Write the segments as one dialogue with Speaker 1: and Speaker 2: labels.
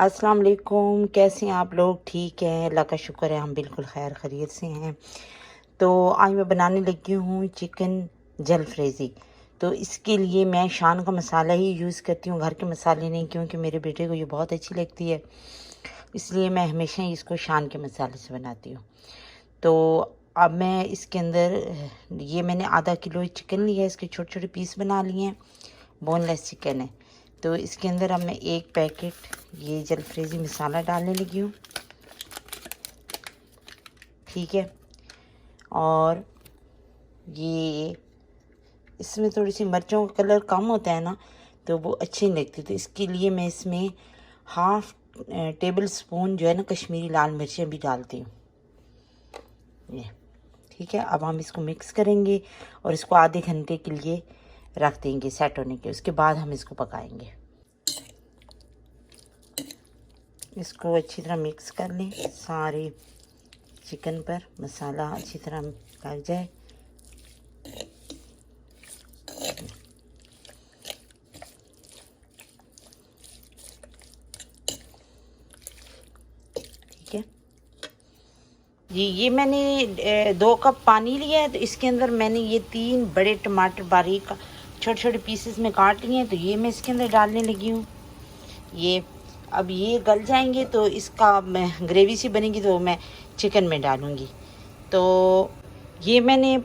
Speaker 1: अस्सलाम वालेकुम। कैसे हैं आप लोग? ठीक हैं, अल्लाह का शुक्र है, हम बिल्कुल खैर खैरियत से हैं। तो आज मैं बनाने लगी हूँ चिकन जलफ्रेज़ी। तो इसके लिए मैं शान का मसाला ही यूज़ करती हूँ, घर के मसाले नहीं, क्योंकि मेरे बेटे को ये बहुत अच्छी लगती है, इसलिए मैं हमेशा ही इसको शान के मसाले से बनाती हूँ। तो अब मैं इसके अंदर ये मैंने आधा किलो चिकन लिया है, इसके छोटे छोटे पीस बना लिए हैं, बोनलेस चिकन है। तो इसके अंदर अब मैं एक पैकेट ये जलफ्रेज़ी मसाला डालने लगी हूँ, ठीक है। और ये इसमें थोड़ी सी मिर्चों का कलर कम होता है ना, तो वो अच्छी नहीं लगती, तो इसके लिए मैं इसमें हाफ़ टेबल स्पून जो है ना कश्मीरी लाल मिर्चें भी डालती हूँ, ये ठीक है। अब हम इसको मिक्स करेंगे और इसको आधे घंटे के लिए रख देंगे सेट होने के, उसके बाद हम इसको पकाएंगे। इसको अच्छी तरह मिक्स कर लें, सारे चिकन पर मसाला अच्छी तरह लग जाए। ठीक है जी, ये मैंने 2 कप पानी लिया है, तो इसके अंदर मैंने ये 3 बड़े टमाटर बारीक छोटे छोटे पीसेस में काट लिए हैं, तो ये मैं इसके अंदर डालने लगी हूँ। ये अब ये गल जाएंगे तो इसका मैं ग्रेवी सी बनेगी, तो मैं चिकन में डालूँगी। तो ये मैंने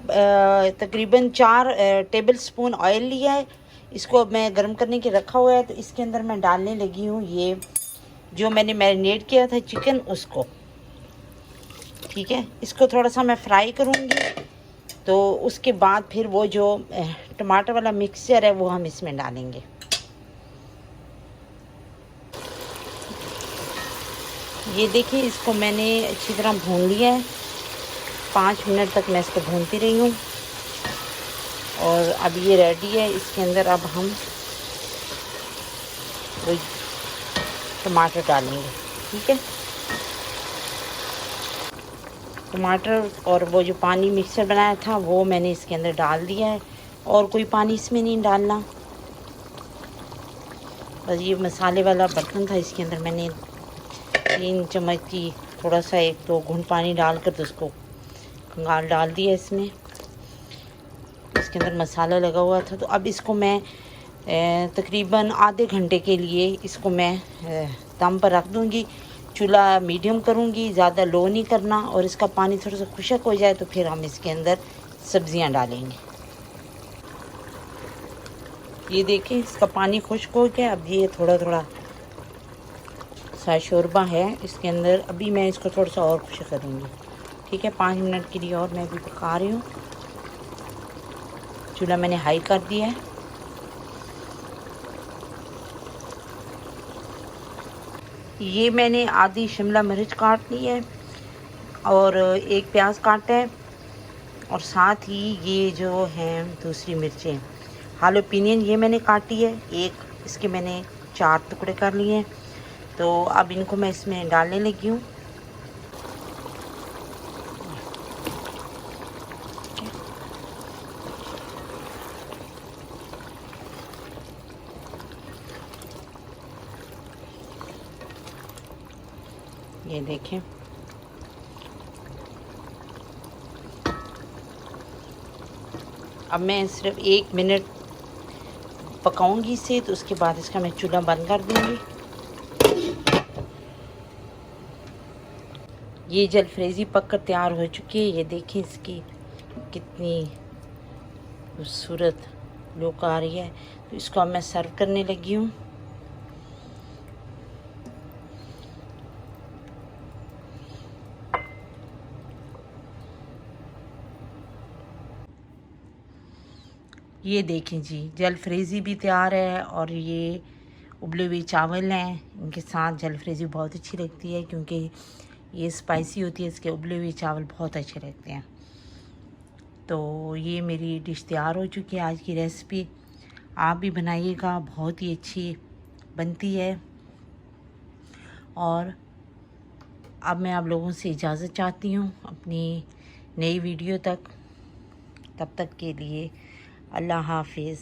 Speaker 1: तकरीबन 4 टेबल स्पून ऑयल लिया है, इसको अब मैं गर्म करने के रखा हुआ है, तो इसके अंदर मैं डालने लगी हूँ ये जो मैंने मैरिनेट किया था चिकन, उसको, ठीक है। इसको थोड़ा सा मैं फ्राई करूँगी, तो उसके बाद फिर वो जो टमाटर वाला मिक्सचर है वो हम इसमें डालेंगे। ये देखिए, इसको मैंने अच्छी तरह भून लिया है, 5 मिनट तक मैं इसको भूनती रही हूँ, और अब ये रेडी है। इसके अंदर अब हम वो टमाटर डालेंगे, ठीक है। टमाटर और वो जो पानी मिक्सर बनाया था वो मैंने इसके अंदर डाल दिया है, और कोई पानी इसमें नहीं डालना। बस ये मसाले वाला बर्तन था, इसके अंदर मैंने 3 चम्मच की थोड़ा सा 1-2 घूंट पानी डालकर तो उसको खंगाल डाल दिया इसमें। इसके अंदर मसाला लगा हुआ था, तो अब इसको मैं तकरीबन आधे घंटे के लिए इसको मैं दम पर रख दूँगी। चूल्हा मीडियम करूँगी, ज़्यादा लो नहीं करना, और इसका पानी थोड़ा सा खुश्क हो जाए तो फिर हम इसके अंदर सब्ज़ियाँ डालेंगे। ये देखें, इसका पानी खुश्क हो गया। अब ये थोड़ा थोड़ा सा शोरबा है इसके अंदर, अभी मैं इसको थोड़ा सा और खुश्क करूँगी, ठीक है। 5 मिनट के लिए और मैं अभी पका रही हूँ। चूल्हा मैंने हाई कर दिया है। ये मैंने आधी शिमला मिर्च काट ली है, और 1 प्याज काटा है, और साथ ही ये जो हैं दूसरी मिर्चें हालोपिनियन ये मैंने काटी है, एक इसके मैंने 4 टुकड़े कर लिए हैं। तो अब इनको मैं इसमें डालने लगी हूँ। ये देखें, अब मैं सिर्फ 1 मिनट पकाऊंगी इसे, तो उसके बाद इसका मैं चूल्हा बंद कर दूंगी। ये जलफ्रेज़ी पककर तैयार हो चुकी है। ये देखें इसकी कितनी खूबसूरत लुक आ रही है। तो इसको अब मैं सर्व करने लगी हूँ। ये देखें जी, जलफ्रेज़ी भी तैयार है, और ये उबले हुए चावल हैं, इनके साथ जलफ्रेज़ी बहुत अच्छी लगती है, क्योंकि ये स्पाइसी होती है, इसके उबले हुए चावल बहुत अच्छे लगते हैं। तो ये मेरी डिश तैयार हो चुकी है, आज की रेसिपी। आप भी बनाइएगा, बहुत ही अच्छी बनती है। और अब मैं आप लोगों से इजाज़त चाहती हूँ अपनी नई वीडियो तक। तब तक के लिए अल्लाह हाफिज़।